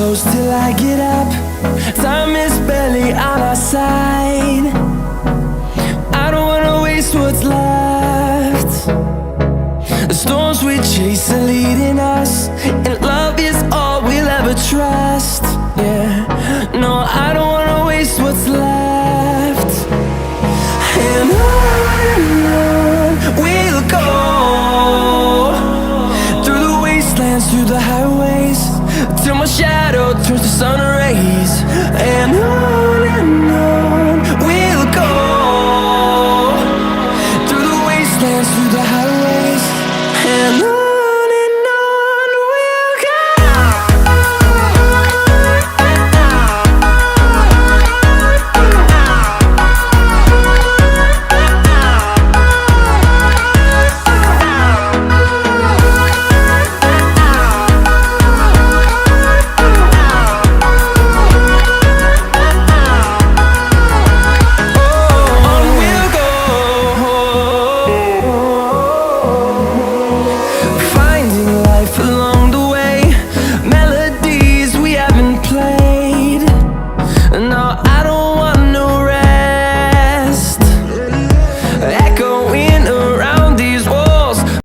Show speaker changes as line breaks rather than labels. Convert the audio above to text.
close till I get up. Time is barely on our side. I don't wanna waste what's left. The storms we chase are leading us, and love is all we'll ever trust. Yeah, no, I don't wanna waste what's left. And on we'll go, through the wastelands, through the highways, till my shadow turns to sun rays. And on